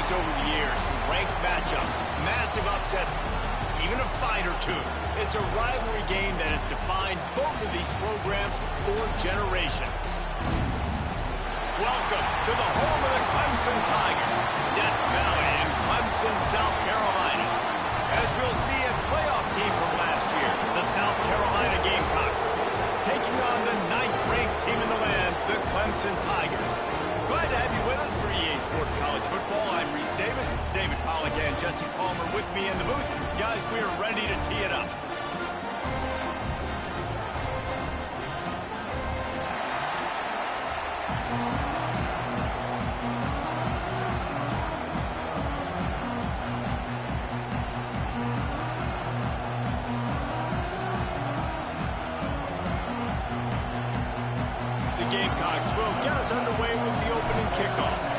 games over the years, ranked matchups, massive upsets, even a fight or two. It's a rivalry game that has defined both of these programs for generations. Welcome to the home of the Clemson Tigers, Death Valley in Clemson, South Carolina. As we'll see, a playoff team from last year, the South Carolina Gamecocks, taking on the 9th-ranked team in the land, the Clemson Tigers. Glad to have you with us for EA Sports College Football. I'm Reese Davis, David Pollack and Jesse Palmer with me in the booth. Guys, we are ready to tee it up. The Gamecocks will get us underway with the opening kickoff.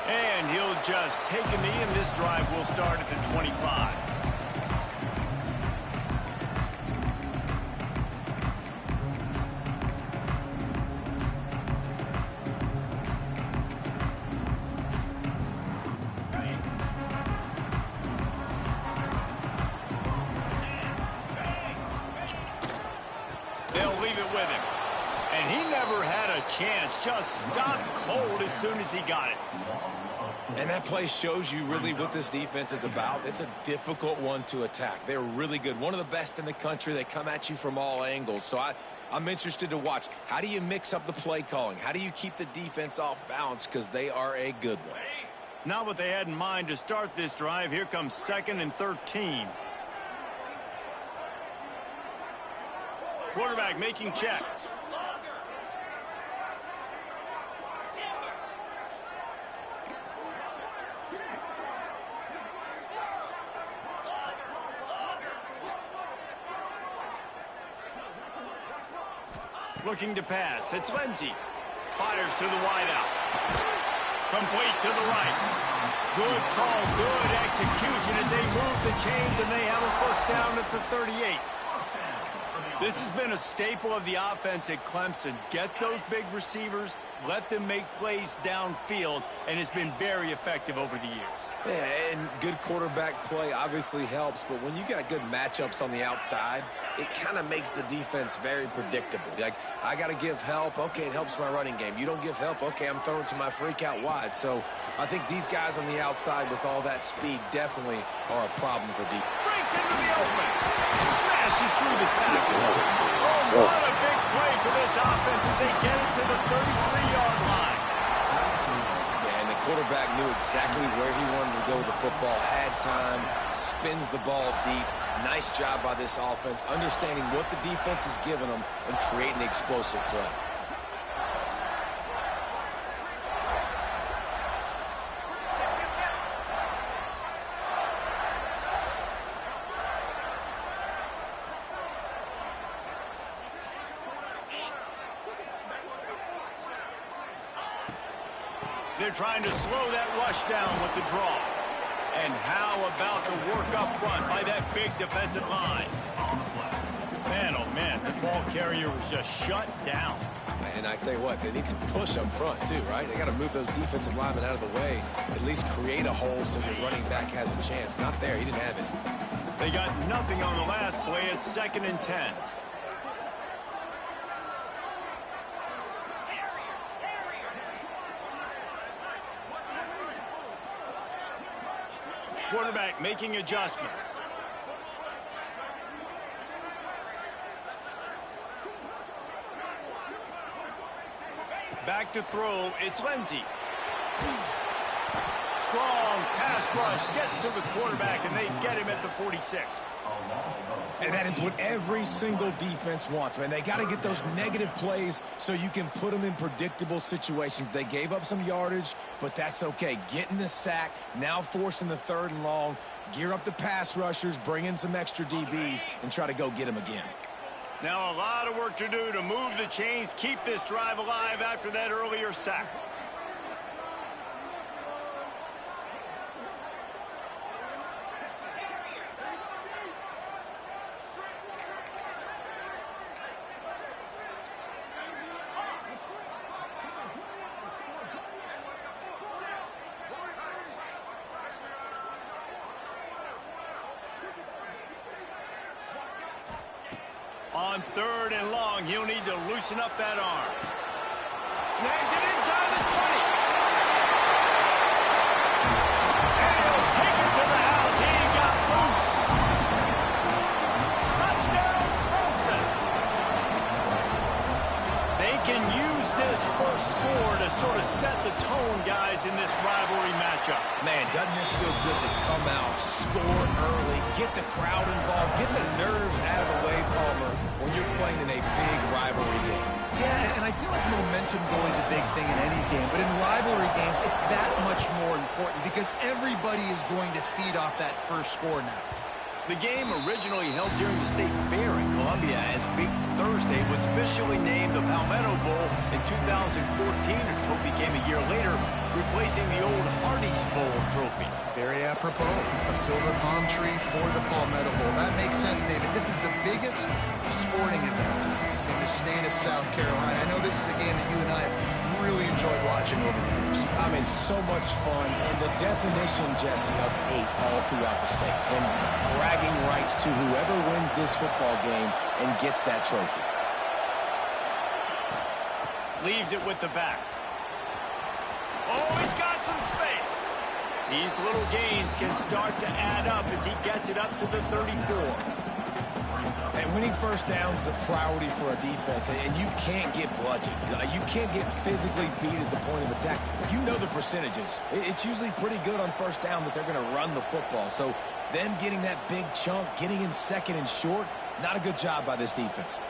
And he'll just take a knee, and this drive will start at the 25. They'll leave it with him. And he never had a chance. Just stopped cold as soon as he got it. And that play shows you really what this defense is about. It's a difficult one to attack. They're really good. One of the best in the country. They come at you from all angles. So I'm interested to watch. How do you mix up the play calling? How do you keep the defense off balance? Because they are a good one. Not what they had in mind to start this drive. Here comes 2nd and 13. Quarterback making checks. Looking to pass. It's Lindsey. Fires to the wideout. Complete to the right. Good call, good execution as they move the chains, and they have a first down at the 38. This has been a staple of the offense at Clemson. Get those big receivers, let them make plays downfield, and it's been very effective over the years. Yeah, and good quarterback play obviously helps, but when you got good matchups on the outside, it kind of makes the defense very predictable. Like, I got to give help. Okay, it helps my running game. You don't give help. Okay, I'm throwing to my freak out wide. So I think these guys on the outside with all that speed definitely are a problem for defense. Breaks into the open. Smashes through the tackle. Oh, what a big play for this offense as they get it to the 33-yard line. Yeah, and the quarterback knew exactly where he wanted to go with the football, had time, spins the ball deep. Nice job by this offense, understanding what the defense is giving them and creating the explosive play. They're trying to slow that rush down with the draw. And how about the work up front by that big defensive line? Man, oh man, the ball carrier was just shut down. And I tell you what, they need some push up front too, right? They got to move those defensive linemen out of the way, at least create a hole so your running back has a chance. Not there, he didn't have it. They got nothing on the last play. It's 2nd and 10. Quarterback making adjustments. Back to throw. It's Lindsey. Strong pass rush gets to the quarterback, and they get him at the 46. And that is what every single defense wants, man. They got to get those negative plays so you can put them in predictable situations. They gave up some yardage, but that's okay. Getting the sack, now forcing the 3rd and long, gear up the pass rushers, bring in some extra DBs, and try to go get them again. Now a lot of work to do to move the chains, keep this drive alive after that earlier sack. On 3rd and long, he'll need to loosen up that arm. Snags it inside the 20. And he'll take it to the house. He got loose. Touchdown, Clemson. They can use this first score to sort of set the tone, guys, in this rivalry matchup. Man, doesn't this feel good to come out, score early, get the crowd involved, get the nerves out of the way, Palmer, when you're playing in a big rivalry game. Yeah, and I feel like momentum's always a big thing in any game, but in rivalry games, it's that much more important because everybody is going to feed off that first score now. The game, originally held during the State Fair in Columbia as Big Thursday, was officially named the Palmetto Bowl in 2014. A trophy came a year later, replacing the old Hardee's Bowl trophy. Very apropos, a silver palm tree for the Palmetto Bowl. That makes sense, David. This is the biggest sporting event in the state of South Carolina. I know this is a game that you and I have really enjoyed watching over the years. I mean, so much fun, and the definition, Jesse, of hate all throughout the state, and bragging rights to whoever wins this football game and gets that trophy. Leaves it with the back. Oh, he's got some space. These little gains can start to add up as he gets it up to the 34. And winning first downs is a priority for a defense, and you can't get bludgeoned. You can't get physically beat at the point of attack. You know the percentages. It's usually pretty good on first down that they're going to run the football. So them getting that big chunk, getting in second and short, not a good job by this defense.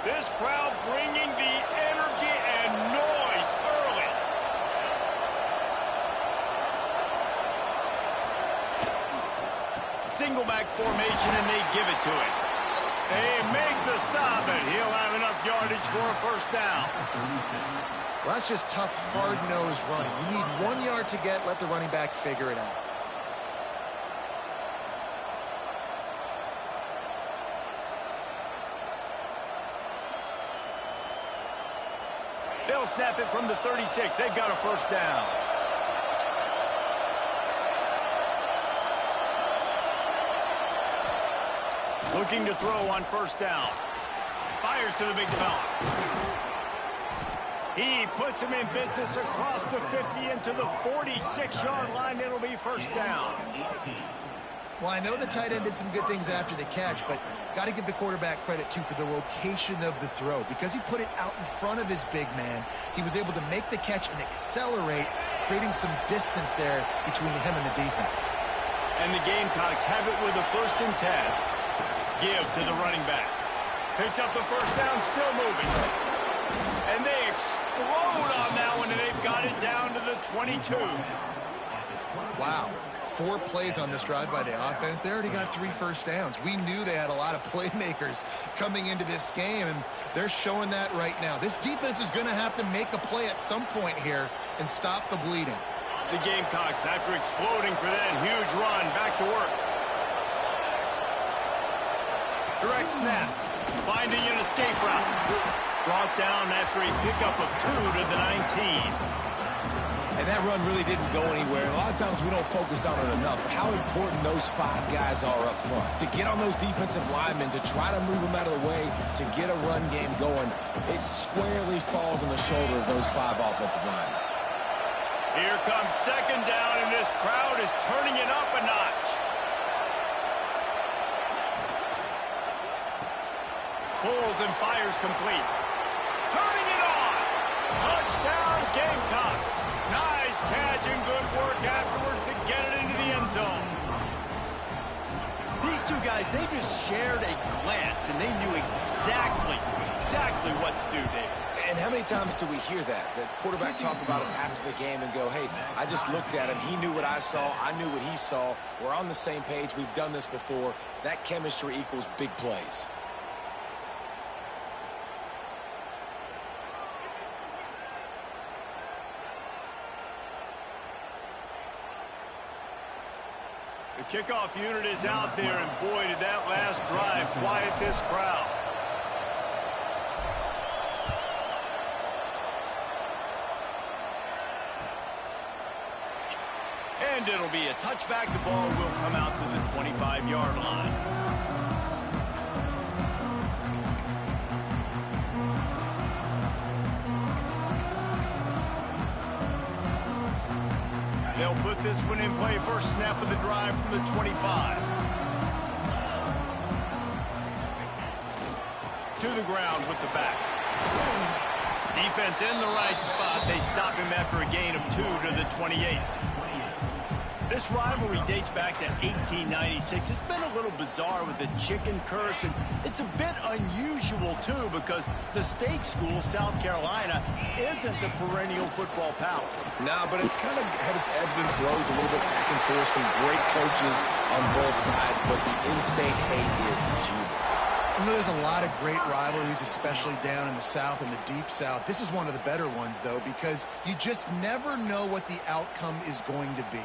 This crowd bringing the energy and noise early. Single back formation, and they give it to him. They make the stop, and he'll have enough yardage for a first down. Well, that's just tough, hard-nosed running. You need 1 yard to get, let the running back figure it out. They'll snap it from the 36. They've got a first down. Looking to throw on first down. Fires to the big fella. He puts him in business across the 50 into the 46-yard line. It'll be first down. Well, I know the tight end did some good things after the catch, but got to give the quarterback credit, too, for the location of the throw. Because he put it out in front of his big man, he was able to make the catch and accelerate, creating some distance there between him and the defense. And the Gamecocks have it with a 1st and 10. Give to the running back. Picks up the first down, still moving. And they explode on that one, and they've got it down to the 22. Wow. 4 plays on this drive by the offense. They already got 3 first downs. We knew they had a lot of playmakers coming into this game, and they're showing that right now. This defense is going to have to make a play at some point here and stop the bleeding. The Gamecocks, after exploding for that huge run, back to work. Direct snap. Finding an escape route. Brought down after a pickup of 2 to the 19. And that run really didn't go anywhere. A lot of times we don't focus on it enough. But how important those 5 guys are up front. To get on those defensive linemen, to try to move them out of the way, to get a run game going, it squarely falls on the shoulder of those 5 offensive linemen. Here comes second down, and this crowd is turning it up a notch. Pulls and fires complete. Turning it on. Touchdown, Gamecocks. Nice catch and good work afterwards to get it into the end zone. These 2 guys, they just shared a glance, and they knew exactly what to do, Dave. And how many times do we hear that? The quarterback talk about it after the game and go, hey, I just looked at him. He knew what I saw. I knew what he saw. We're on the same page. We've done this before. That chemistry equals big plays. The kickoff unit is out there, and boy, did that last drive quiet this crowd. And And it'll be a touchback. The ball will come out to the 25-yard line. They'll put this one in play. First snap of the drive from the 25. To the ground with the back. Defense in the right spot. They stop him after a gain of 2 to the 28. This rivalry dates back to 1896. It's been a little bizarre with the chicken curse, and it's a bit unusual, too, because the state school, South Carolina, isn't the perennial football power. Nah, but it's kind of had its ebbs and flows, a little bit back and forth, some great coaches on both sides, but the in-state hate is beautiful. You know, there's a lot of great rivalries, especially down in the South and the Deep South. This is one of the better ones, though, because you just never know what the outcome is going to be.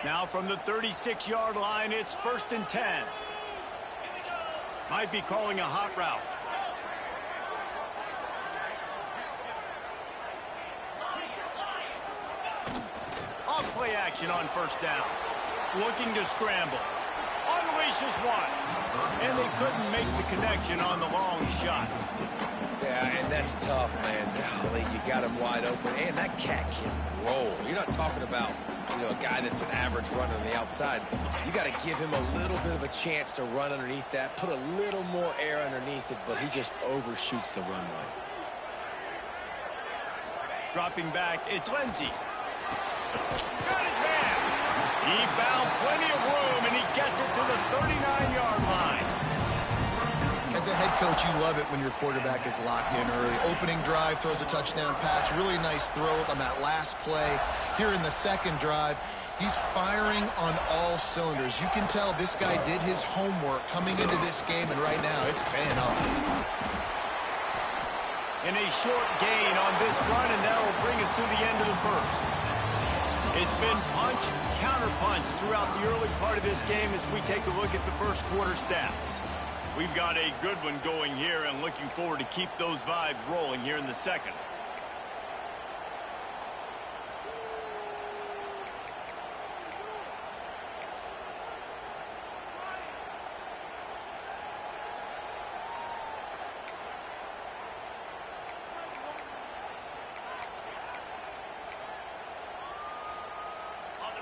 Now from the 36-yard line, it's 1st and 10. Might be calling a hot route. Off play action on 1st down. Looking to scramble. Unleashes one. And they couldn't make the connection on the long shot. Yeah, and that's tough, man. Golly, you got him wide open. And that cat can roll. You're not talking about, a guy that's an average runner on the outside. You got to give him a little bit of a chance to run underneath that, put a little more air underneath it, but he just overshoots the runway. Dropping back, it's Lindsey. Got his man. He found plenty of room, and he gets it to the 39-yard line. As a head coach, you love it when your quarterback is locked in early. Opening drive, throws a touchdown pass. Really nice throw on that last play. Here in the second drive, he's firing on all cylinders. You can tell this guy did his homework coming into this game, and right now it's paying off. And a short gain on this run, and that will bring us to the end of the first. It's been punch, counter punch throughout the early part of this game as we take a look at the first quarter stats. We've got a good one going here and looking forward to keep those vibes rolling here in the second.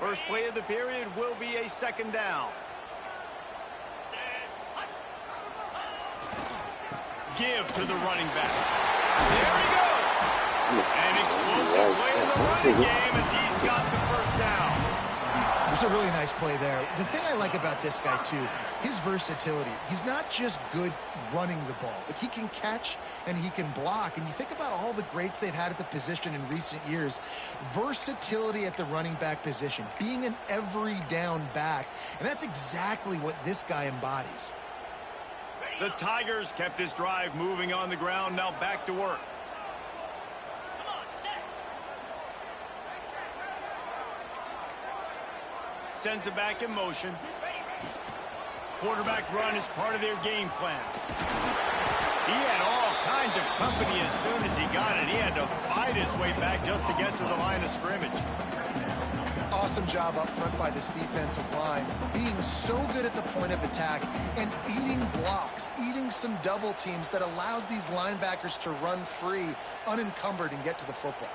First play of the period will be a 2nd down. Give to the running back. There he goes. An explosive play in the running game as he's got the 1st down. There's a really nice play there. The thing I like about this guy, too, his versatility. He's not just good running the ball, but he can catch and he can block. And you think about all the greats they've had at the position in recent years. Versatility at the running back position, being an every down back. And that's exactly what this guy embodies. The Tigers kept this drive moving on the ground. Now back to work. Sends it back in motion. Quarterback run is part of their game plan. He had all kinds of company as soon as he got it. He had to fight his way back just to get to the line of scrimmage. Awesome job up front by this defensive line, being so good at the point of attack and eating blocks, eating some double teams that allows these linebackers to run free, unencumbered, and get to the football.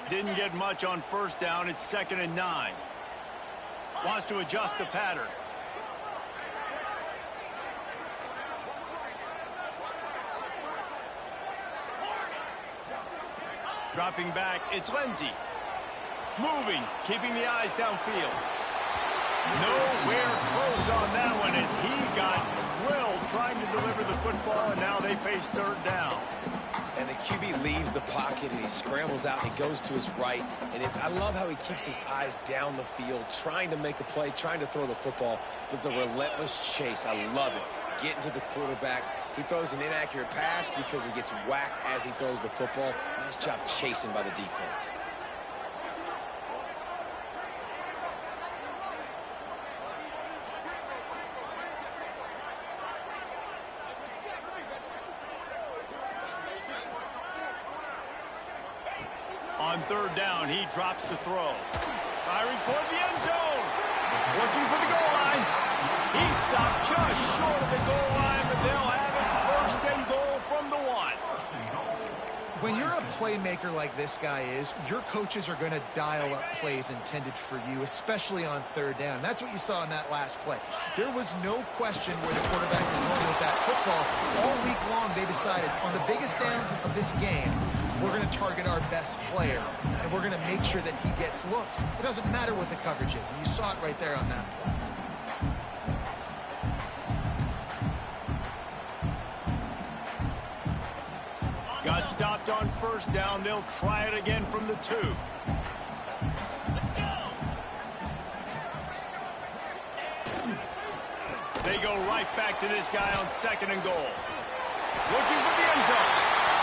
Didn't get much on 1st down. It's 2nd and 9. Wants to adjust the pattern. Dropping back, it's Lindsey. Moving, keeping the eyes downfield. Nowhere close on that one as he got drilled trying to deliver the football, and now they face 3rd down. And the QB leaves the pocket, and he scrambles out, and he goes to his right. And I love how he keeps his eyes down the field, trying to make a play, trying to throw the football, but the relentless chase, I love it. Getting to the quarterback. He throws an inaccurate pass because he gets whacked as he throws the football. Nice job chasing by the defense. On third down, he drops to throw. Firing toward the end zone. Looking for the goal line. He stopped just short of the goal line, but they'll have it first and goal from the 1. When you're a playmaker like this guy is, your coaches are going to dial up plays intended for you, especially on third down. That's what you saw in that last play. There was no question where the quarterback was going with that football. All week long, they decided on the biggest downs of this game, we're going to target our best player, and we're going to make sure that he gets looks. It doesn't matter what the coverage is, and you saw it right there on that play. Got stopped on first down. They'll try it again from the 2. They go right back to this guy on second and goal. Looking for the end zone.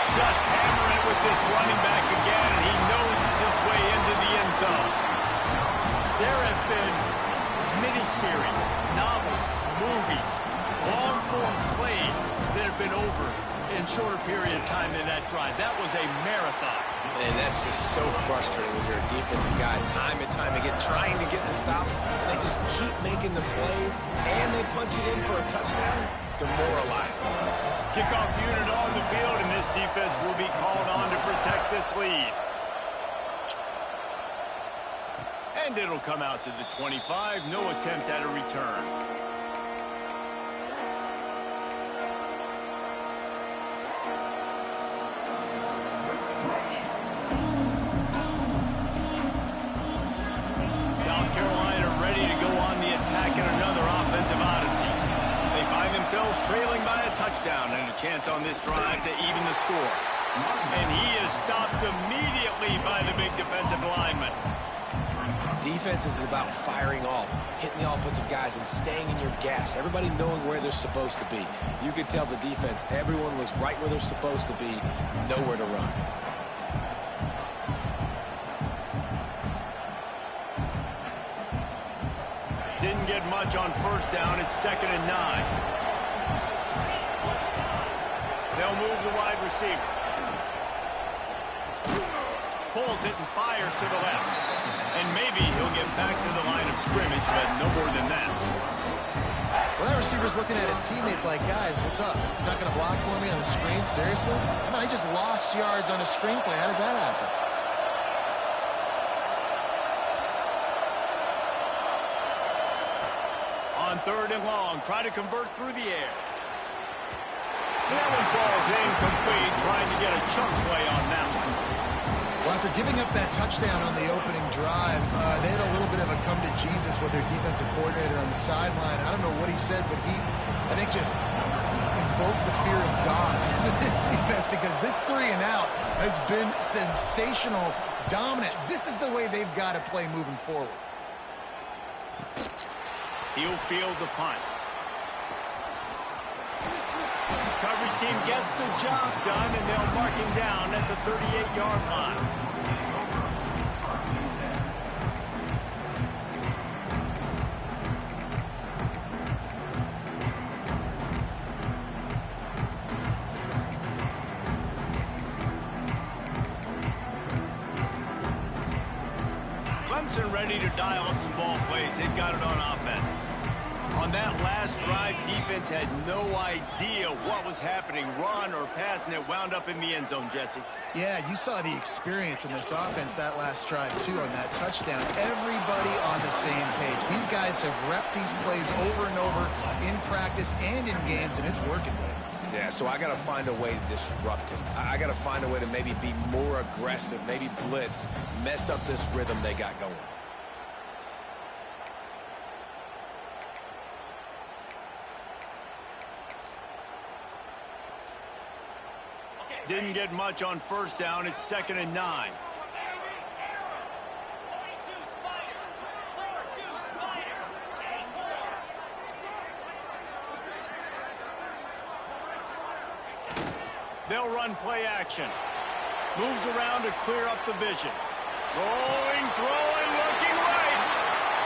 Just hammer it with this running back again, and he noses his way into the end zone. There have been miniseries, novels, movies, long-form plays that have been over in shorter period of time than that drive. That was a marathon. And that's just so frustrating when you're a defensive guy time and time again trying to get the stops, and they just keep making the plays, and they punch it in for a touchdown. Demoralizing. Kickoff unit on the field, and this defense will be called on to protect this lead. And it'll come out to the 25. No attempt at a return. Trailing by a touchdown and a chance on this drive to even the score. And he is stopped immediately by the big defensive lineman. Defense is about firing off, hitting the offensive guys and staying in your gaps. Everybody knowing where they're supposed to be. You could tell the defense, everyone was right where they're supposed to be, nowhere to run. Didn't get much on first down. It's 2nd and 9. They'll move the wide receiver. Pulls it and fires to the left. And maybe he'll get back to the line of scrimmage, but no more than that. Well, that receiver's looking at his teammates like, guys, what's up? You're not going to block for me on the screen? Seriously? Come on, I just lost yards on a screen play. How does that happen? On 3rd and long, try to convert through the air. That one falls incomplete, trying to get a chunk play on that one. Well, after giving up that touchdown on the opening drive, they had a little bit of a come to Jesus with their defensive coordinator on the sideline. I don't know what he said, but he, I think, just invoked the fear of God with this defense, because this 3 and out has been sensational, dominant. This is the way they've got to play moving forward. He'll field the punt. Coverage team gets the job done, and they'll mark him down at the 38-yard line. Clemson ready to dial up some ball plays. They've got it on offense. On that last drive, defense had no idea what was happening, run or pass, and it wound up in the end zone, Jesse. Yeah, you saw the experience in this offense that last drive, too, on that touchdown. Everybody on the same page. These guys have repped these plays over and over in practice and in games, and it's working, baby. Yeah, so I got to find a way to disrupt him. I got to find a way to maybe be more aggressive, maybe blitz, mess up this rhythm they got going. Didn't get much on first down. It's 2nd and 9. They'll run play action. Moves around to clear up the vision. Rolling, throwing, looking right.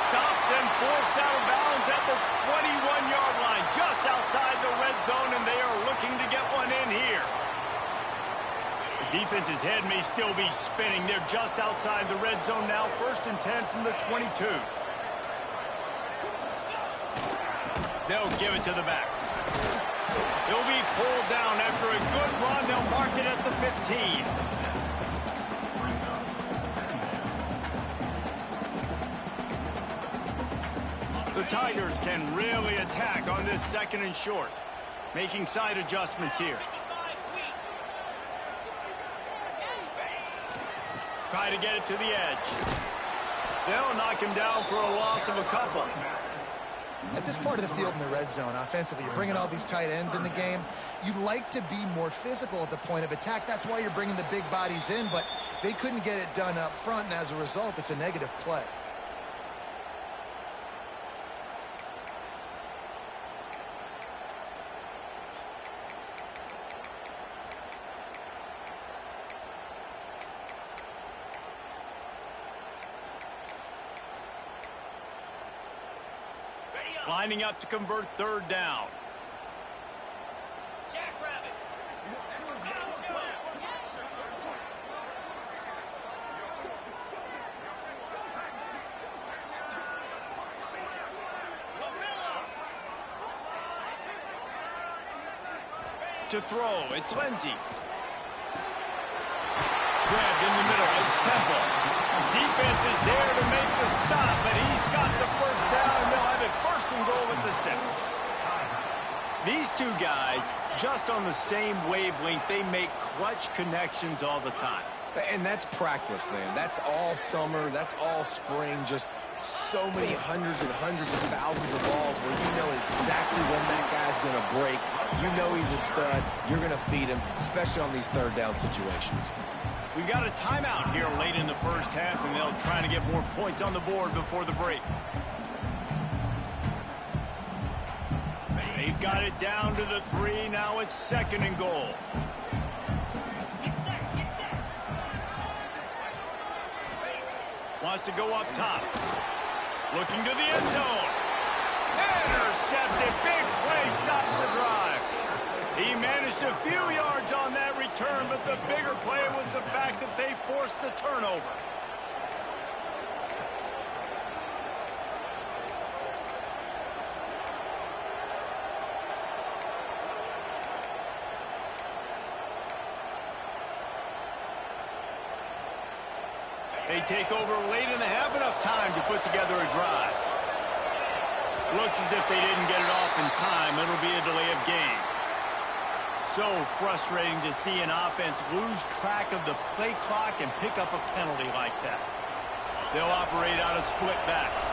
Stopped and forced out of bounds at the 21-yard line, just outside the red zone, and they are looking to get one in here. Defense's head may still be spinning. They're just outside the red zone now. 1st and 10 from the 22. They'll give it to the back. He'll be pulled down after a good run. They'll mark it at the 15. The Tigers can really attack on this 2nd and short. Making side adjustments here. Try to get it to the edge. They'll knock him down for a loss of a couple. At this part of the field in the red zone, offensively, you're bringing all these tight ends in the game. You'd like to be more physical at the point of attack. That's why you're bringing the big bodies in, but they couldn't get it done up front, and as a result, it's a negative play. Lining up to convert 3rd down. To throw, it's Lindsey. Grabbed in the middle, it's Temple. Defense is there to make the stop, but he's got the 1st down, and they'll have it 1st and goal at the 6. These two guys, just on the same wavelength, they make clutch connections all the time. And that's practice, man. That's all summer. That's all spring. Just so many hundreds and hundreds of thousands of balls where you know exactly when that guy's going to break. You know he's a stud. You're going to feed him, especially on these 3rd down situations. We've got a timeout here late in the 1st half, and they'll try to get more points on the board before the break. They've got it down to the 3. Now it's 2nd and goal. Wants to go up top. Looking to the end zone. Intercepted. Big play stops the drive. He managed a few yards on that return, but the bigger play was the fact that they forced the turnover. They take over late and have enough time to put together a drive. Looks as if they didn't get it off in time. It'll be a delay of game. So frustrating to see an offense lose track of the play clock and pick up a penalty like that. They'll operate out of split backs.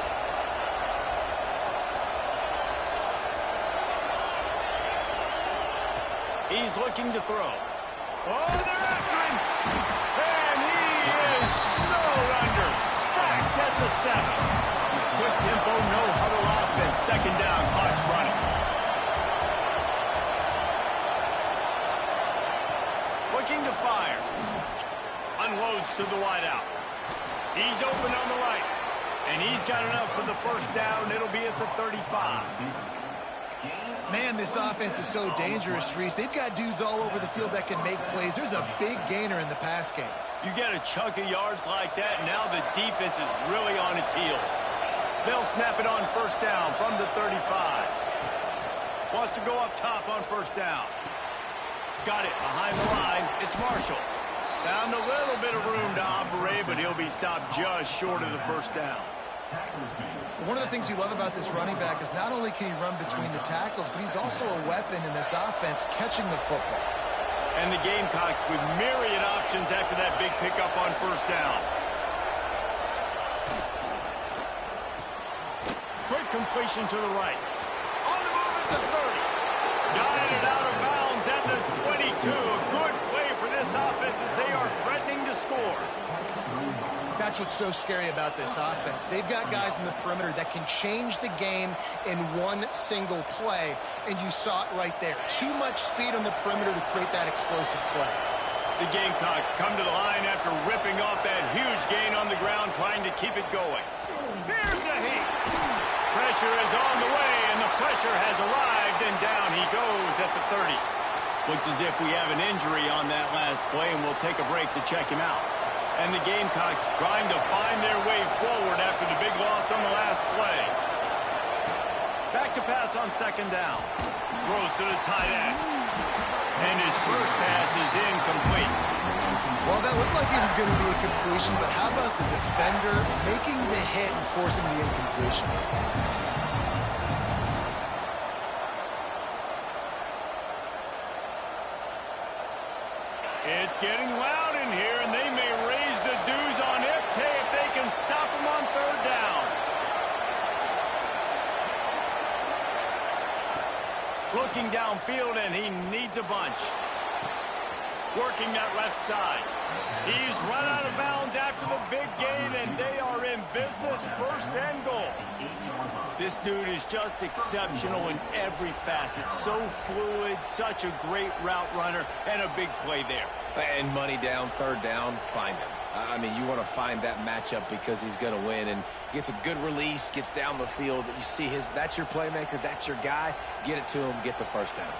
He's looking to throw. Oh, they're after him! And he is snowed under. Sacked at the 7. Quick tempo, no huddle offense. 2nd down, clock's running. Looking to fire. Unloads to the wideout. He's open on the right. And he's got enough for the 1st down. It'll be at the 35. Man, this offense is so dangerous, Reese. They've got dudes all over the field that can make plays. There's a big gainer in the pass game. You get a chunk of yards like that, now the defense is really on its heels. They'll snap it on 1st down from the 35. Wants to go up top on 1st down. Got it behind the line. It's Marshall. Found a little bit of room to operate, but he'll be stopped just short of the 1st down. One of the things you love about this running back is not only can he run between the tackles, but he's also a weapon in this offense catching the football. And the Gamecocks with myriad options after that big pickup on 1st down. Quick completion to the right. On the move at the 30. Got it out of bounds at the 22. A good play for this offense as they are threatening to score. That's what's so scary about this offense. They've got guys in the perimeter that can change the game in one single play, and you saw it right there. Too much speed on the perimeter to create that explosive play. The Gamecocks come to the line after ripping off that huge gain on the ground, trying to keep it going. Here's a heat. Pressure is on the way, and the pressure has arrived, and down he goes at the 30. Looks as if we have an injury on that last play, and we'll take a break to check him out. And the Gamecocks trying to find their way forward after the big loss on the last play. Back to pass on second down. Throws to the tight end. And his first pass is incomplete. Well, that looked like it was going to be a completion, but how about the defender making the hit and forcing the incompletion? It's getting loud in here, and they may raise the dues on Ipke if they can stop him on third down. Looking downfield, and he needs a bunch. Working that left side. He's run out of bounds after the big gain, and they are in business, first and goal. This dude is just exceptional in every facet. So fluid, such a great route runner, and a big play there. And money down, third down, find him. I mean, you want to find that matchup because he's going to win, and gets a good release, gets down the field. You see that's your playmaker, that's your guy. Get it to him, get the first down.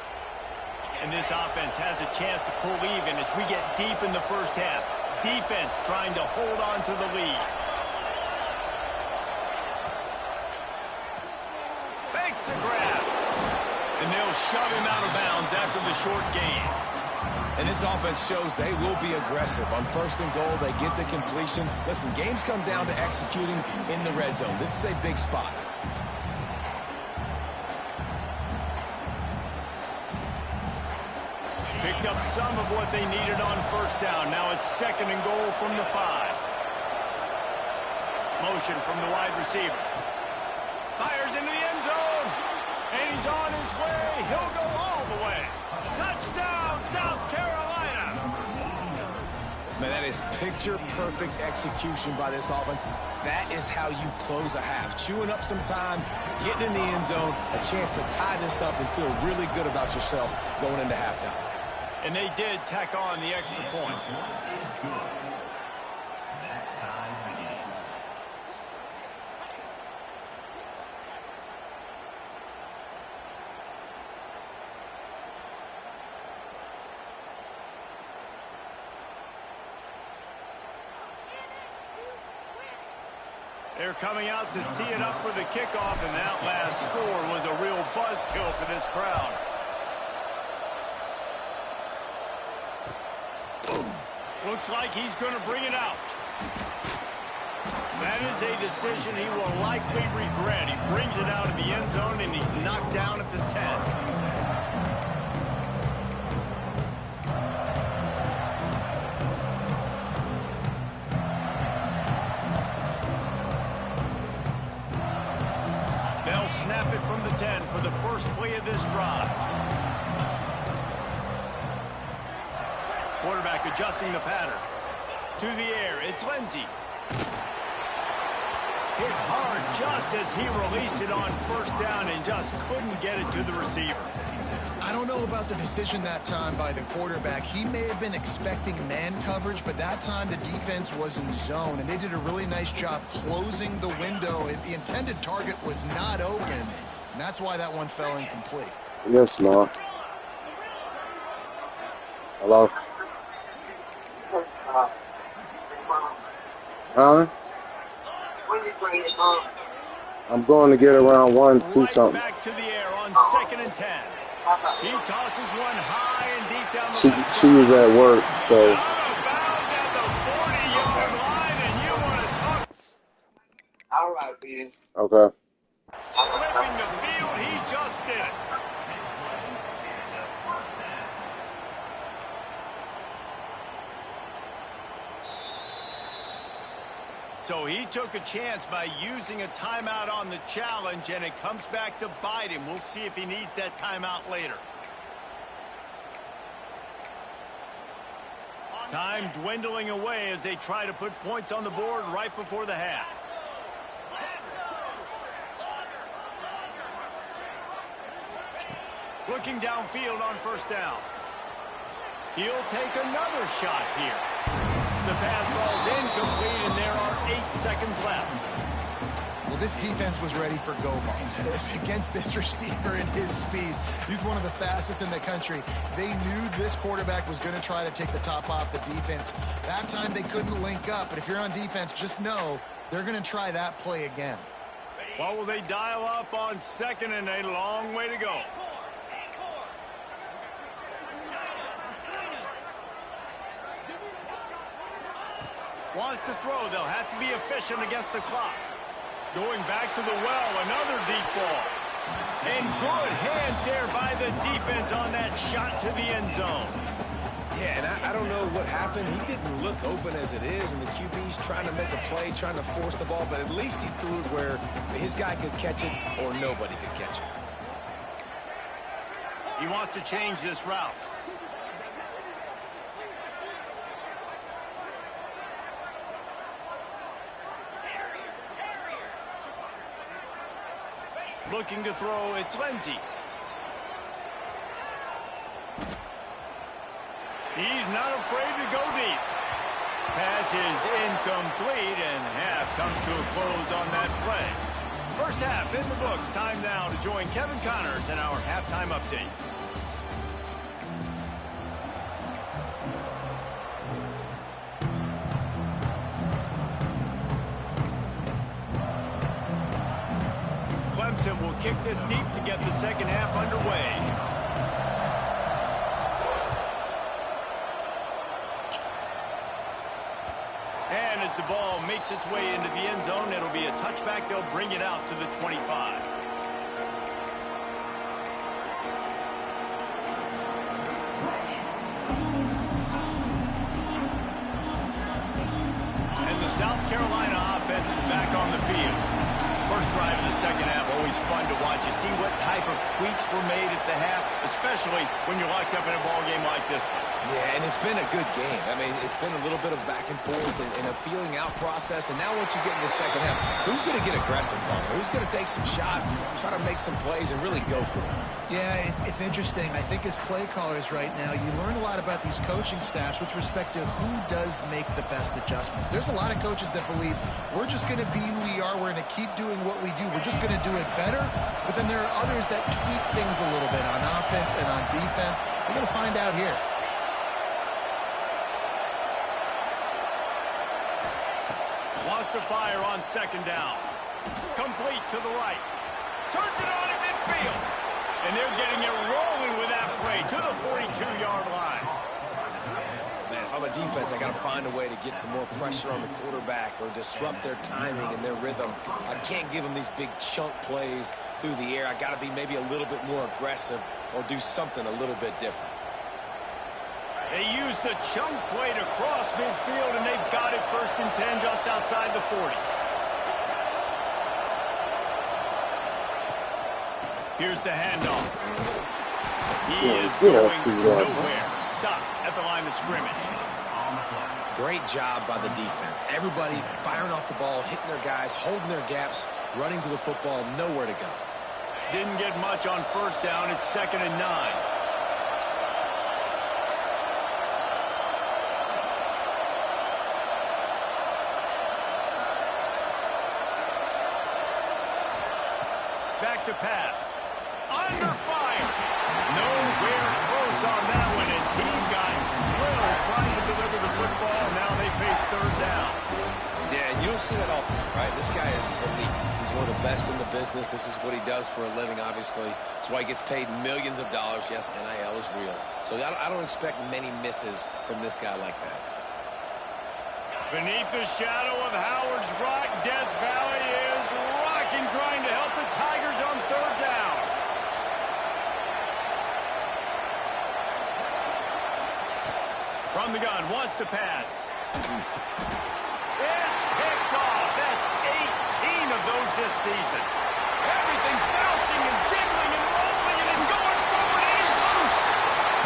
And this offense has a chance to pull even as we get deep in the first half. Defense trying to hold on to the lead. Makes the grab. And they'll shove him out of bounds after the short gain. And this offense shows they will be aggressive. On first and goal, they get the completion. Listen, games come down to executing in the red zone. This is a big spot. Picked up some of what they needed on first down. Now it's second and goal from the 5. Motion from the wide receiver. Fires into the end zone. And he's on his way. He'll go all the way. Touchdown, South Carolina. Man, that is picture-perfect execution by this offense. That is how you close a half. Chewing up some time, getting in the end zone, a chance to tie this up and feel really good about yourself going into halftime. And they did tack on the extra point. They're coming out to tee it up for the kickoff, and that last score was a real buzzkill for this crowd. Looks like he's going to bring it out. That is a decision he will likely regret. He brings it out of the end zone, and he's knocked down at the 10. Snap it from the 10 for the first play of this drive. Quarterback adjusting the pattern. To the air, it's Lindsey. Hit hard just as he released it on first down and just couldn't get it to the receiver. I don't know about the decision that time by the quarterback. He may have been expecting man coverage, but that time the defense was in zone, and they did a really nice job closing the window. The intended target was not open, and that's why that one fell incomplete. Yes, Ma. Hello? Huh? I'm going to get around 1, 2 something. Back to the air on second and 10. He tosses one high and deep down the left she was at work, so. Out of bounds at the 40-yard line, and you want to talk. All right, man. Okay. Flipping the field, he just did it. So he took a chance by using a timeout on the challenge, and it comes back to bite him. We'll see if he needs that timeout later. Time dwindling away as they try to put points on the board right before the half. Looking downfield on first down. He'll take another shot here. The pass falls incomplete, and there are 8 seconds left. Well, this defense was ready for go balls. Against this receiver and his speed, he's one of the fastest in the country. They knew this quarterback was going to try to take the top off the defense. That time they couldn't link up, but if you're on defense, just know they're going to try that play again. What will they dial up on second and a long way to go? Wants to throw. They'll have to be efficient against the clock. Going back to the well, another deep ball. And good hands there by the defense on that shot to the end zone. Yeah, and I don't know what happened. He didn't look open as it is, and the QB's trying to make a play, trying to force the ball, but at least he threw it where his guy could catch it or nobody could catch it. He wants to change this route. Looking to throw, it's Lindsey. He's not afraid to go deep. Pass is incomplete, and half comes to a close on that play. First half in the books. Time now to join Kevin Connors in our halftime update. Clemson will kick this deep to get the second half underway. And as the ball makes its way into the end zone, it'll be a touchback. They'll bring it out to the 25. And the South Carolina offense is back on the field. First drive of the second half, always fun to watch. You see what type of tweaks were made at the half, especially when you're locked up in a ball game like this one. Yeah, and it's been a good game. I mean, it's been a little bit of back and forth and a feeling out process. And now once you get in the second half, who's going to get aggressive, Palmer? Who's going to take some shots, try to make some plays, and really go for it? Yeah, it's interesting. I think as play callers right now, you learn a lot about these coaching staffs with respect to who does make the best adjustments. There's a lot of coaches that believe we're just going to be who we are. We're going to keep doing what we do. We're just going to do it better. But then there are others that tweak things a little bit on offense and on defense. We're going to find out here. Wants to fire on second down. Complete to the right. Turns it on in midfield. And they're getting it rolling with that play to the 42-yard line. Man, if I'm a defense, I got to find a way to get some more pressure on the quarterback or disrupt their timing and their rhythm. I can't give them these big chunk plays through the air. I got to be maybe a little bit more aggressive or do something a little bit different. They use the chunk play to cross midfield, and they've got it 1st and 10 just outside the 40. Here's the handoff. He is going nowhere. Stop at the line of scrimmage. Great job by the defense. Everybody firing off the ball, hitting their guys, holding their gaps, running to the football, nowhere to go. Didn't get much on first down. It's 2nd and 9. Back to pass. Under fire. Nowhere close on that one as he got drilled trying to deliver the football. Now they face 3rd down. Yeah, and you don't see that often, right? This guy is elite. He's one of the best in the business. This is what he does for a living, obviously. That's why he gets paid millions of dollars. Yes, NIL is real. So I don't expect many misses from this guy like that. Beneath the shadow of Howard's Rock, Death Valley is rocking, trying to help the Tigers on 3rd down. From the gun, wants to pass. It's picked off. That's 18 of those this season. Everything's bouncing and jiggling and rolling, and he's going forward, and he's loose.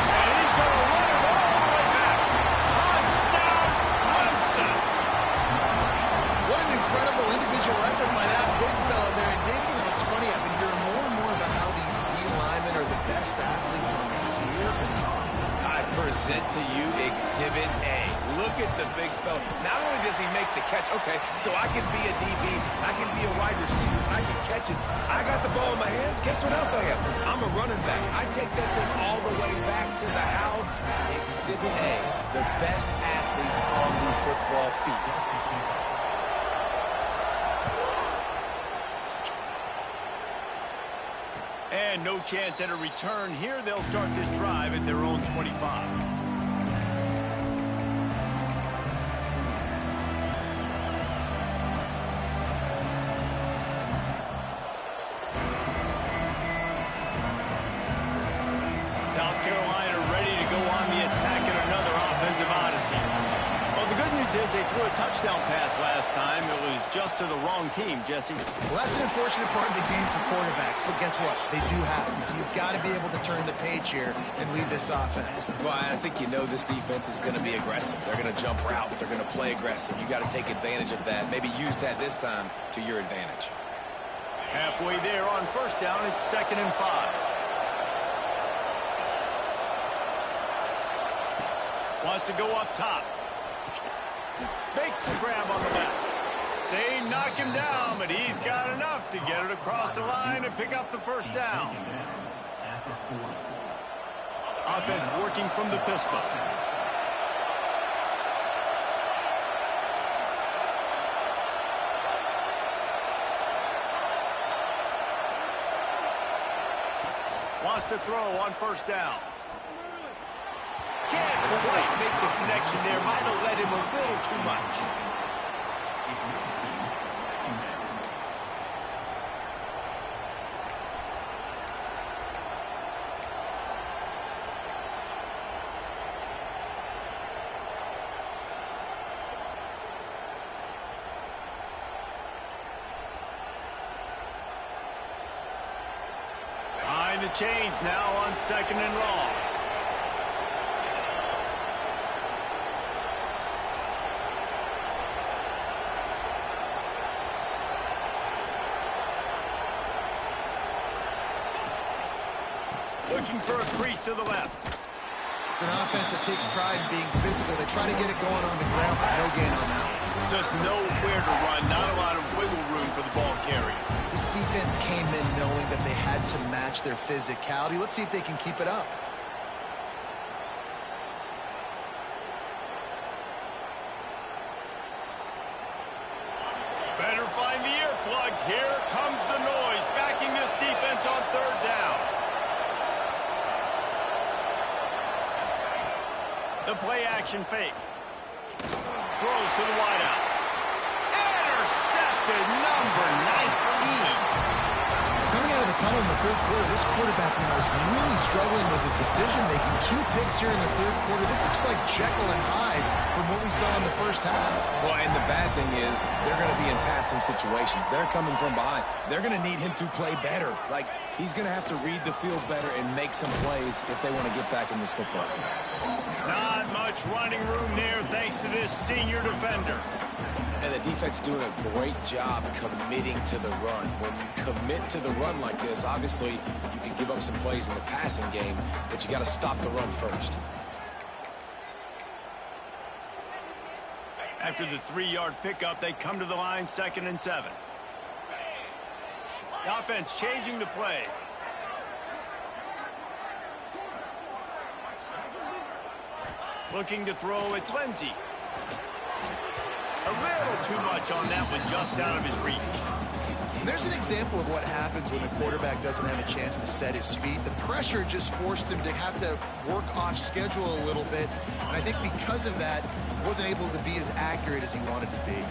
And he's going to run it all the way back. Touchdown, Clemson. What an incredible individual effort by that big fella there. And Dave, you know, it's funny, I've been hearing more and more about how these D linemen are the best athletes on the field. I've heard present to you Exhibit A. Look at the big fella. Not only does he make the catch, okay, so I can be a DB, I can be a wide receiver, I can catch it. I got the ball in my hands. Guess what else I am? I'm a running back. I take that thing all the way back to the house. Exhibit A, the best athletes on the football field. And no chance at a return here. They'll start this drive at their own 25. South Carolina ready to go on the attack in another offensive odyssey. Well, the good news is they threw a touchdown pass last time. It was just to the wrong team, Jesse. Well, that's an unfortunate part of the game for quarterbacks, but guess what? They do happen, so you've got to be able to turn the page here and lead this offense. Well, I think you know this defense is going to be aggressive. They're going to jump routes. They're going to play aggressive. You got to take advantage of that. Maybe use that this time to your advantage. Halfway there on first down, it's 2nd and 5. Wants to go up top. Makes the grab on the left. They knock him down, but he's got enough to get it across the line and pick up the first down. Offense working from the pistol. Wants to throw on first down. Can't quite make the connection there. Might have led him a little too much. Behind the chains now on 2nd and long. Looking for a crease to the left. It's an offense that takes pride in being physical. They try to get it going on the ground, but no gain on that. Just nowhere to run. Not a lot of wiggle room for the ball carrier. This defense came in knowing that they had to match their physicality. Let's see if they can keep it up. Better find the earplugs. Here comes the noise, backing this defense on 3rd down. The play action fake. Throws to the wideout. Intercepted, number 19. Coming out of the tunnel in the 3rd quarter, this quarterback now is really struggling with his decision-making. 2 picks here in the 3rd quarter. This looks like Jekyll and Hyde from what we saw in the first half. Well, and the bad thing is they're going to be in passing situations. They're coming from behind. They're going to need him to play better. Like, he's going to have to read the field better and make some plays if they want to get back in this football game. Not much running room there thanks to this senior defender. And the defense doing a great job committing to the run. When you commit to the run like this, obviously you can give up some plays in the passing game, but you got to stop the run first. After the 3-yard pickup, they come to the line, 2nd and 7. The offense changing the play. Looking to throw, it's Lindsey. A little too much on that one, just out of his reach. There's an example of what happens when the quarterback doesn't have a chance to set his feet. The pressure just forced him to have to work off schedule a little bit. And I think because of that, he wasn't able to be as accurate as he wanted to be.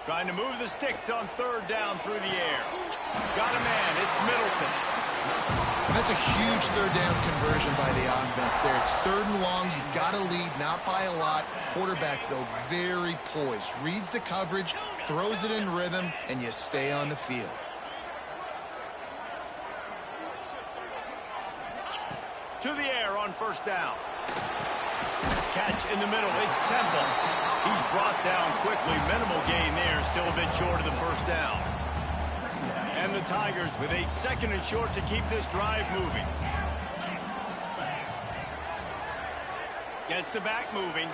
Trying to move the sticks on 3rd down through the air. Got a man, it's Middleton. And that's a huge 3rd down conversion by the offense there. It's 3rd and long. You've got to lead, not by a lot. Quarterback, though, very poised. Reads the coverage, throws it in rhythm, and you stay on the field. To the air on 1st down. Catch in the middle. It's Temple. He's brought down quickly. Minimal gain there. Still a bit short of the first down. And the Tigers with a 2nd and short to keep this drive moving. Gets the back moving.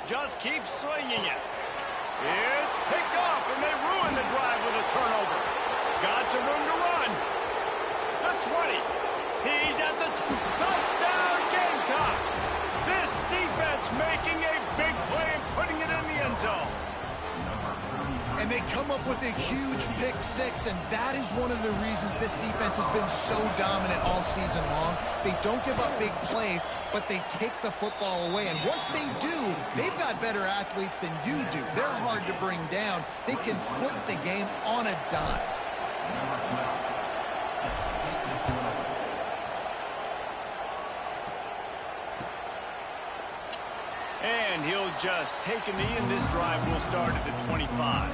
Just keeps slinging it. It's picked off, and they ruin the drive with a turnover. Got some room to run. The 20. He's at the touchdown Gamecocks. This defense making a big play and putting it in the end zone. And they come up with a huge pick six, and that is one of the reasons this defense has been so dominant all season long. They don't give up big plays, but they take the football away. And once they do, they've got better athletes than you do. They're hard to bring down. They can flip the game on a dime. And he'll just take a knee, and this drive will start at the 25.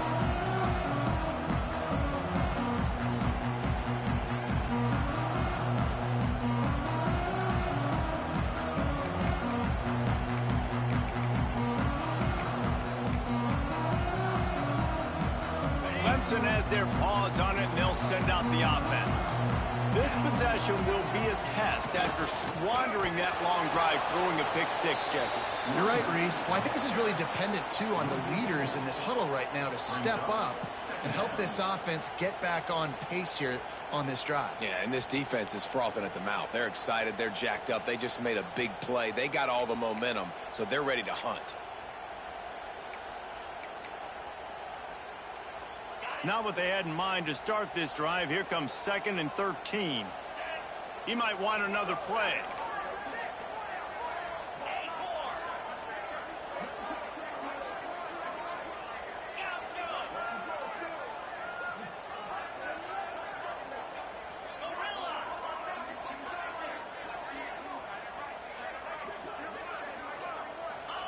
Clemson has their paws on it, and they'll send out the offense. This possession will be a test after squandering that long drive, throwing a pick six, Jesse. You're right, Reese. Well, I think this is really dependent, too, on the leaders in this huddle right now to step up and help this offense get back on pace here on this drive. Yeah, and this defense is frothing at the mouth. They're excited. They're jacked up. They just made a big play. They got all the momentum, so they're ready to hunt. Not what they had in mind to start this drive. Here comes 2nd and 13. He might want another play.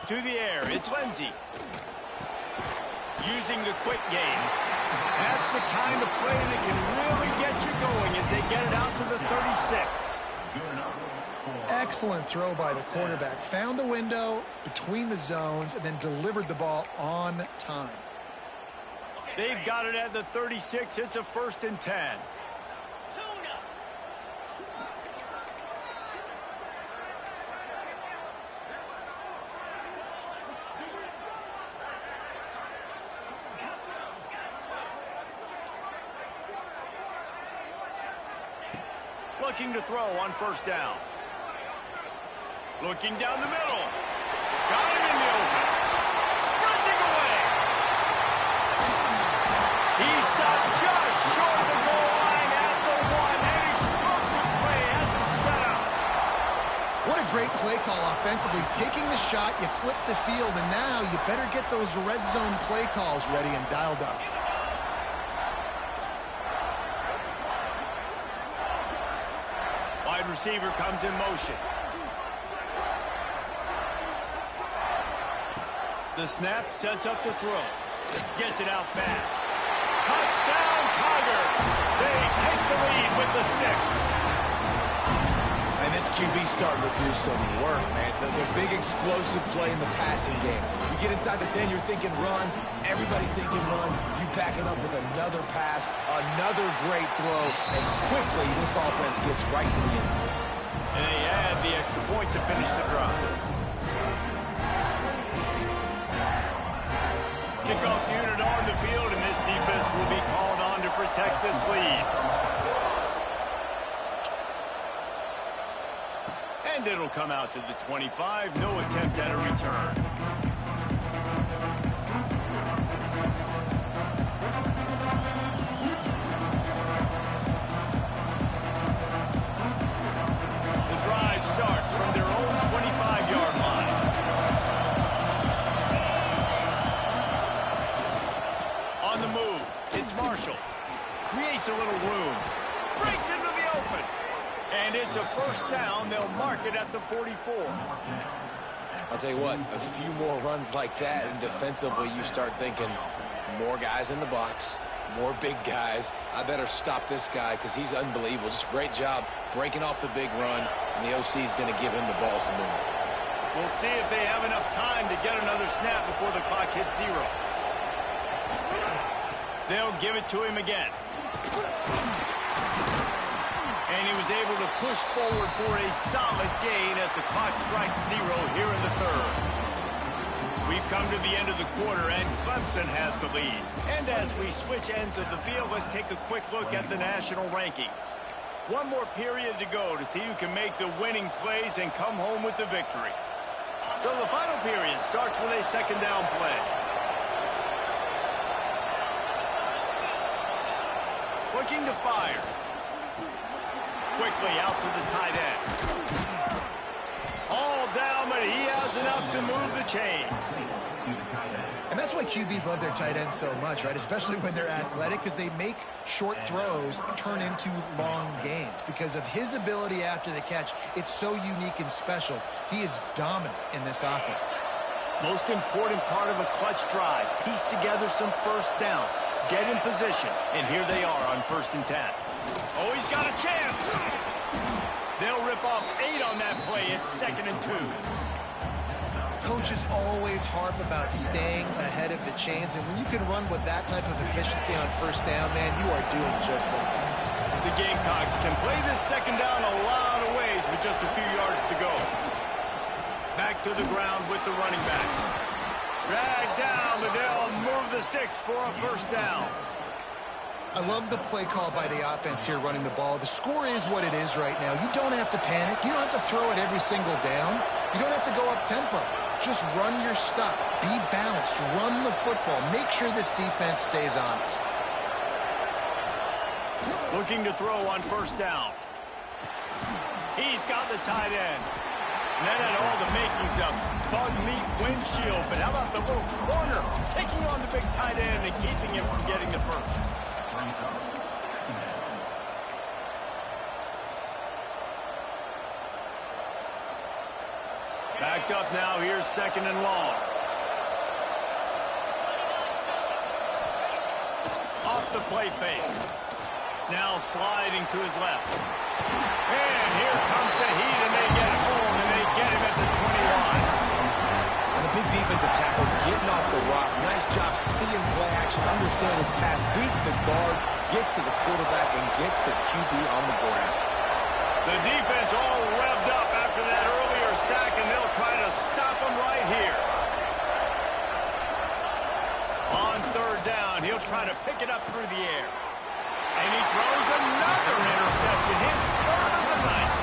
To the air, it's Lindsey. Using the quick game. That's the kind of play that can really get you going as they get it out to the 36. Excellent throw by the quarterback. Found the window between the zones and then delivered the ball on time. They've got it at the 36. It's a 1st and 10. Looking to throw on 1st down. Looking down the middle. Got him in the open. Sprinting away. He stopped just short of the goal line at the 1. An explosive play has him set up. What a great play call offensively. Taking the shot, you flip the field, and now you better get those red zone play calls ready and dialed up. Wide receiver comes in motion. The snap sets up the throw. Gets it out fast. Touchdown, Tigers! They take the lead with the 6. And this QB's starting to do some work, man. The big explosive play in the passing game. You get inside the 10, you're thinking run. Everybody thinking run. You back it up with another pass, another great throw, and quickly this offense gets right to the end zone. And they add the extra point to finish the drive. Kickoff unit on the field, and this defense will be called on to protect this lead. And it'll come out to the 25. No attempt at a return. The drive starts from their own 25-yard line. On the move, it's Marshall. Creates a little room. Breaks into the open. And it's a 1st down. They'll mark it at the 44. I'll tell you what, a few more runs like that, and defensively you start thinking more guys in the box, More big guys. I better stop this guy because he's unbelievable. Just great job breaking off the big run, and the OC is going to give him the ball some more. We'll see if they have enough time to get another snap before the clock hits 0. They'll give it to him again. And he was able to push forward for a solid gain as the clock strikes 0 here in the third. We've come to the end of the quarter, and Clemson has the lead. And as we switch ends of the field, let's take a quick look at the national rankings. One more period to go to see who can make the winning plays and come home with the victory. So the final period starts with a second down play. Looking to fire. Quickly out to the tight end. All down, but he has enough to move the chains. And that's why QBs love their tight ends so much, right? Especially when they're athletic, because they make short throws turn into long gains. Because of his ability after the catch, it's so unique and special. He is dominant in this offense. Most important part of a clutch drive. Piece together some first downs. Get in position. And here they are on 1st and 10. Oh, he's got a chance. They'll rip off 8 on that play. It's 2nd and 2. Coaches always harp about staying ahead of the chains, and when you can run with that type of efficiency on 1st down, man, you are doing just that. The Gamecocks can play this 2nd down a lot of ways with just a few yards to go. Back to the ground with the running back. Dragged down, but they'll move the sticks for a 1st down. I love the play call by the offense here running the ball. The score is what it is right now. You don't have to panic. You don't have to throw it every single down. You don't have to go up tempo. Just run your stuff. Be balanced. Run the football. Make sure this defense stays honest. Looking to throw on 1st down. He's got the tight end. And that had all the makings of bug meat windshield. But how about the little corner taking on the big tight end and keeping him from getting the first? Backed up now. Here's 2nd and long. Off the play fake. Now sliding to his left. And here comes the heat, and they get home, and they get him at the 21. And a big defensive tackle getting off the rock. Nice job seeing play action. Understand his pass. Beats the guard. Gets to the quarterback and gets the QB on the ground. The defense all revved up after that earlier sack, and they'll try to stop him right here. On 3rd down, he'll try to pick it up through the air. And he throws another interception, his 3rd of the night.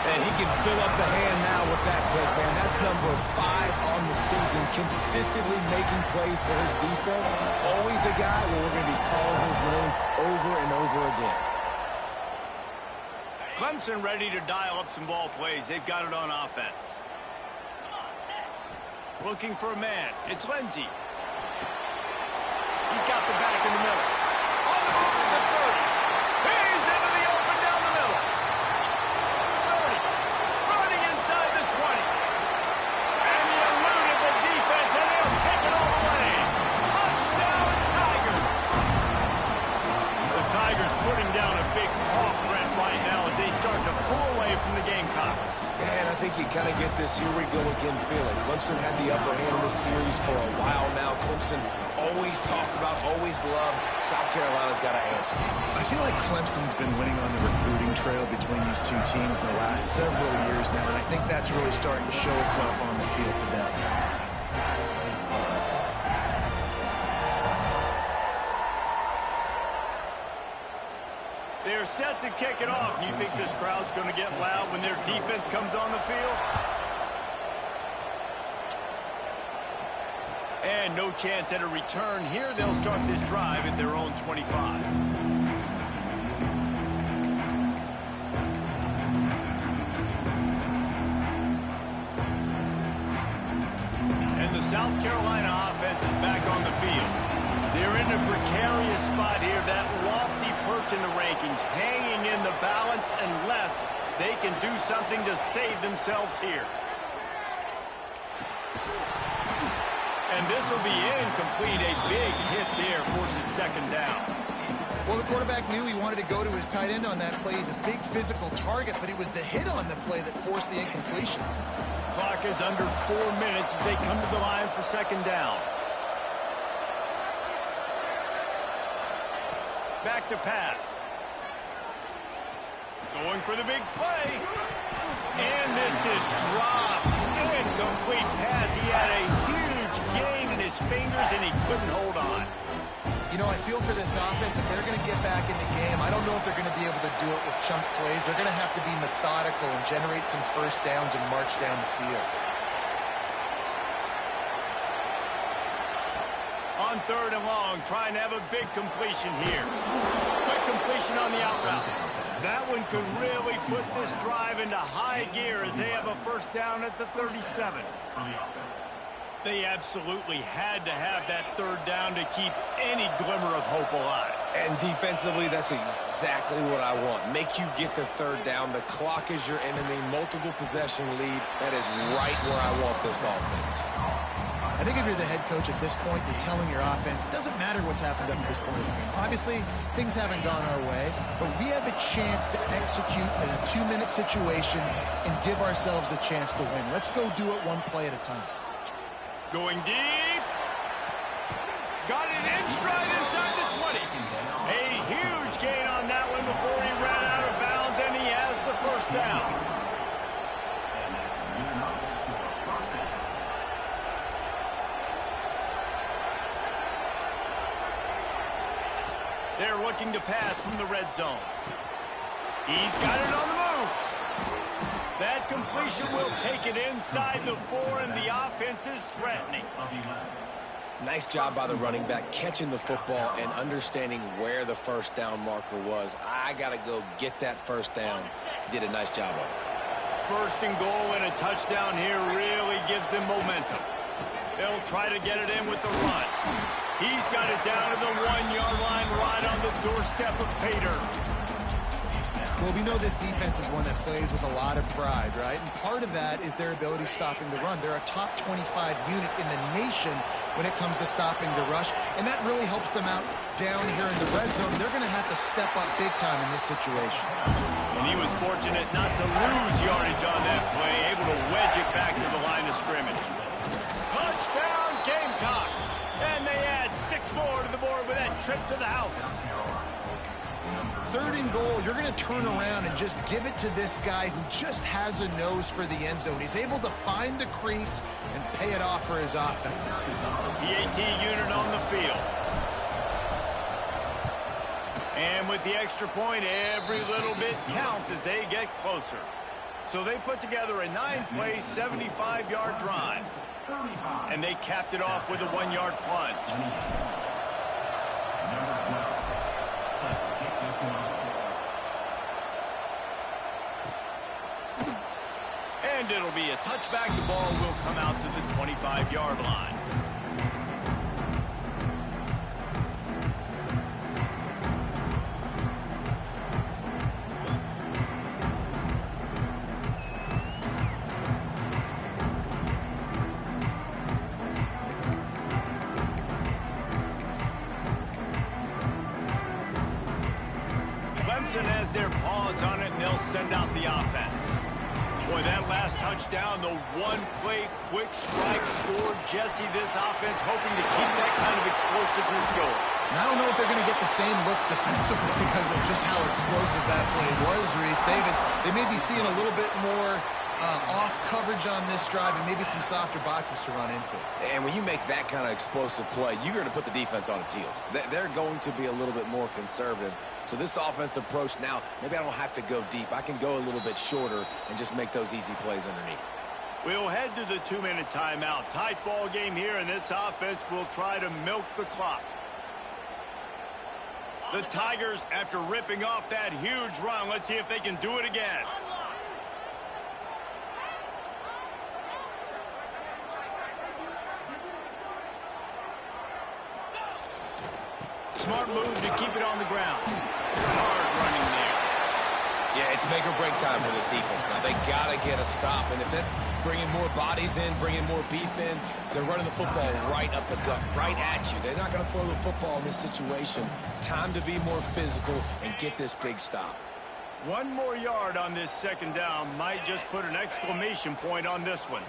And he can fill up the hand now with that pick, man. That's number 5 on the season, consistently making plays for his defense. Always a guy where we're going to be calling his name over and over again. Clemson ready to dial up some ball plays. They've got it on offense. Looking for a man. It's Lindsey. He's got the back in the middle. On the move is the 30. He's into the open down the middle. 30. Running inside the 20. And he eluded the defense, and they'll take it all away. Touchdown, Tigers. The Tigers putting down a big paw print right now as they start to pull away from the Gamecocks. And I think you kind of get this here we go again feeling. Clemson had the upper hand in this series for a while now. Clemson always talked about, always loved. South Carolina's got to answer. I feel like Clemson's been winning on the recruiting trail between these two teams in the last several years now, and I think that's really starting to show itself on the field today. They're set to kick it off. You think this crowd's going to get loud when their defense comes on the field? And no chance at a return here. They'll start this drive at their own 25. And the South Carolina offense is back on the field. They're in a precarious spot here. That lofty perch in the rankings, hanging in the balance unless they can do something to save themselves here. And this will be incomplete. A big hit there forces second down. Well, the quarterback knew he wanted to go to his tight end on that play. He's a big physical target, but it was the hit on the play that forced the incompletion. Clock is under 4 minutes as they come to the line for second down. Back to pass. Going for the big play. And this is dropped. Incomplete pass. He had a huge gain in his fingers, and he couldn't hold on. You know, I feel for this offense, if they're going to get back in the game, I don't know if they're going to be able to do it with chunk plays. They're going to have to be methodical and generate some first downs and march down the field. On third and long, trying to have a big completion here. Quick completion on the out route. That one could really put this drive into high gear as they have a first down at the 37. They absolutely had to have that third down to keep any glimmer of hope alive. And defensively, that's exactly what I want. Make you get the third down. The clock is your enemy. Multiple possession lead. That is right where I want this offense. I think if you're the head coach at this point, you're telling your offense, it doesn't matter what's happened up at this point. Obviously, things haven't gone our way, but we have a chance to execute in a 2-minute situation and give ourselves a chance to win. Let's go do it one play at a time. Going deep. Got it in stride inside the 20. A huge gain on that one before he ran out of bounds, and he has the first down. They're looking to pass from the red zone. He's got it on the move. That completion will take it inside the 4, and the offense is threatening. Nice job by the running back catching the football and understanding where the first down marker was. I got to go get that first down. He did a nice job of it. First and goal and a touchdown here really gives them momentum. They'll try to get it in with the run. He's got it down to the 1-yard line right on the doorstep of Pater. Well, we know this defense is one that plays with a lot of pride, right? And part of that is their ability stopping the run. They're a top 25 unit in the nation when it comes to stopping the rush, and that really helps them out down here in the red zone. They're going to have to step up big time in this situation. And he was fortunate not to lose yardage on that play, able to wedge it back to the line of scrimmage. Touchdown, Gamecocks! And they add 6 more to the board with that trip to the house. Third and goal, you're going to turn around and just give it to this guy who just has a nose for the end zone. He's able to find the crease and pay it off for his offense. PAT unit on the field. And with the extra point, every little bit counts as they get closer. So they put together a 9-play, 75-yard drive. And they capped it off with a 1-yard plunge. And it'll be a touchback. The ball will come out to the 25-yard line. Clemson has their paws on it, and they'll send out the offense. Boy, that last touchdown, the one-play quick strike scored. Jesse, this offense hoping to keep that kind of explosiveness going. And I don't know if they're going to get the same looks defensively because of just how explosive that play was, Reese. They may be seeing a little bit more off coverage on this drive and maybe some softer boxes to run into. And when you make that kind of explosive play, you're going to put the defense on its heels. They're going to be a little bit more conservative. So this offense approach now, maybe I don't have to go deep. I can go a little bit shorter and just make those easy plays underneath. We'll head to the 2-minute timeout. Tight ball game here, and this offense will try to milk the clock. The Tigers, after ripping off that huge run, let's see if they can do it again. Smart move to keep it on the ground. Hard running there. Yeah, It's make or break time for this defense now. They got to get a stop. And if that's bringing more bodies in, bringing more beef in, they're running the football right up the gut, right at you. They're not going to throw the football in this situation. Time to be more physical and get this big stop. 1 more yard on this second down might just put an exclamation point on this one.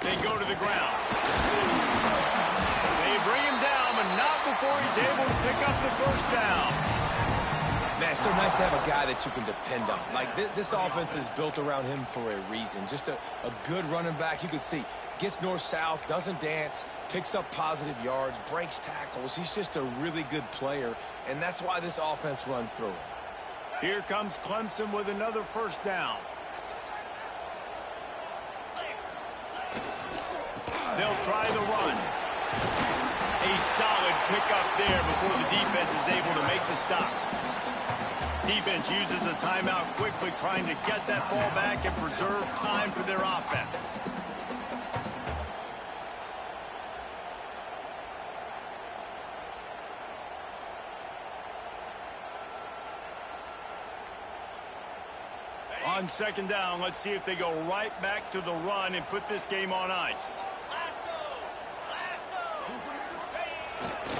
They go to the ground. They bring him down, but not before he's able to pick up the first down. Man, it's so nice to have a guy that you can depend on. Like, this offense is built around him for a reason. Just a good running back. You can see, gets north-south, doesn't dance, picks up positive yards, breaks tackles. He's just a really good player, and that's why this offense runs through him. Here comes Clemson with another first down. They'll try the run. A solid pickup there before the defense is able to make the stop. Defense uses a timeout quickly, trying to get that ball back and preserve time for their offense. On second down, let's see if they go right back to the run and put this game on ice.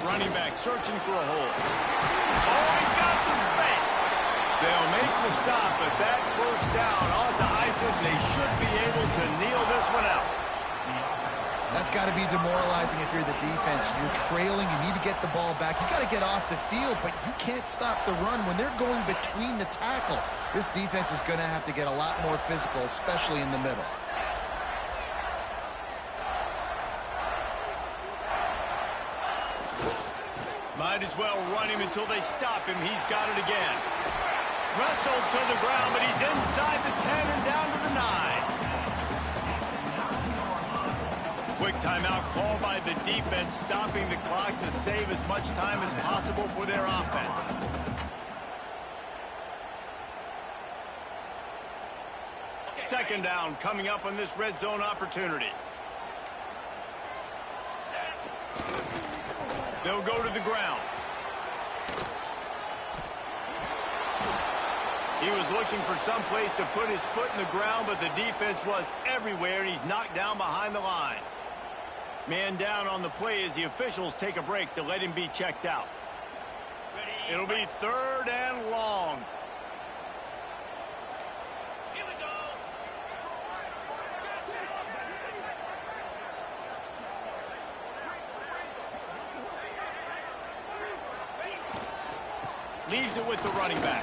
Running back searching for a hole. Oh, he's got some space. They'll make the stop, but that first down ought to ice it, and they should be able to kneel this one out. That's got to be demoralizing if you're the defense. You're trailing. You need to get the ball back. You got to get off the field, but you can't stop the run when they're going between the tackles. This defense is going to have to get a lot more physical, especially in the middle. Might as well run him until they stop him. He's got it again. Wrestled to the ground, but he's inside the 10 and down to the 9. Quick timeout called by the defense, stopping the clock to save as much time as possible for their offense. Second down coming up on this red zone opportunity. They'll go to the ground. He was looking for some place to put his foot in the ground, but the defense was everywhere, and he's knocked down behind the line. Man down on the play as the officials take a break to let him be checked out. It'll be 3rd and long. Leaves it with the running back.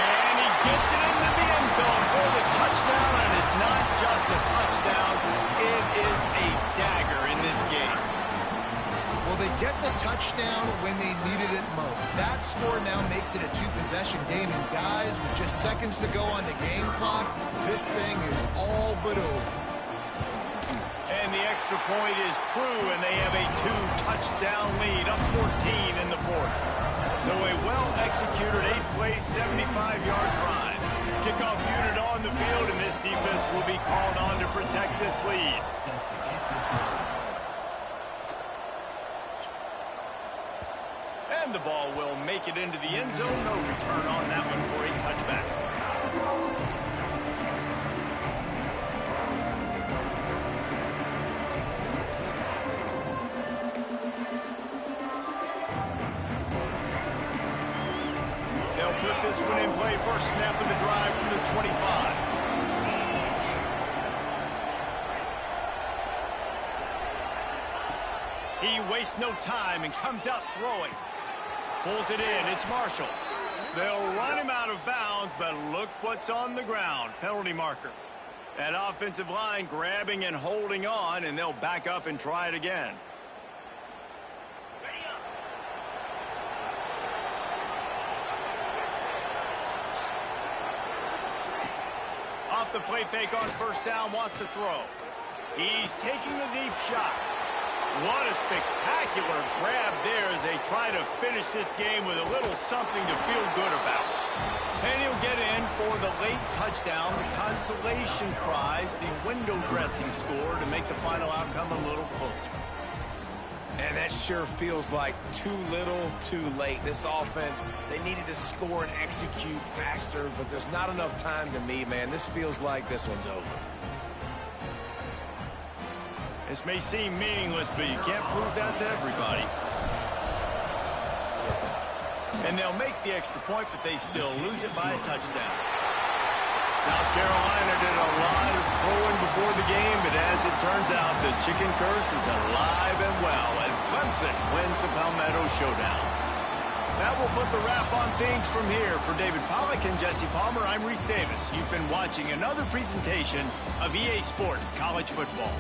And he gets it into the end zone for the touchdown, and it's not just a touchdown, it is a dagger in this game. Well, they get the touchdown when they needed it most. That score now makes it a 2-possession game, and guys, with just seconds to go on the game clock, this thing is all but over. And the extra point is true, and they have a 2-touchdown lead, up 14 in the 4th. So a well-executed 8-play, 75-yard drive. Kickoff unit on the field, and this defense will be called on to protect this lead. And the ball will make it into the end zone. No return on that one for a touchback. Put this one in play. First snap of the drive from the 25. He wastes no time and comes out throwing. Pulls it in. It's Marshall. They'll run him out of bounds, but look what's on the ground. Penalty marker. That offensive line grabbing and holding on, and they'll back up and try it again. Off the play fake on first down, wants to throw. He's taking the deep shot. What a spectacular grab there as they try to finish this game with a little something to feel good about. And he'll get in for the late touchdown, the consolation prize, the window dressing score to make the final outcome a little closer. And that sure feels like too little, too late. This offense, they needed to score and execute faster, but there's not enough time to me, man. This feels like this one's over. This may seem meaningless, but you can't prove that to everybody. And they'll make the extra point, but they still lose it by a touchdown. South Carolina did a lot of throwing before the game, but as it turns out, the chicken curse is alive and well as Clemson wins the Palmetto Showdown. That will put the wrap on things from here. For David Pollack and Jesse Palmer, I'm Reese Davis. You've been watching another presentation of EA Sports College Football.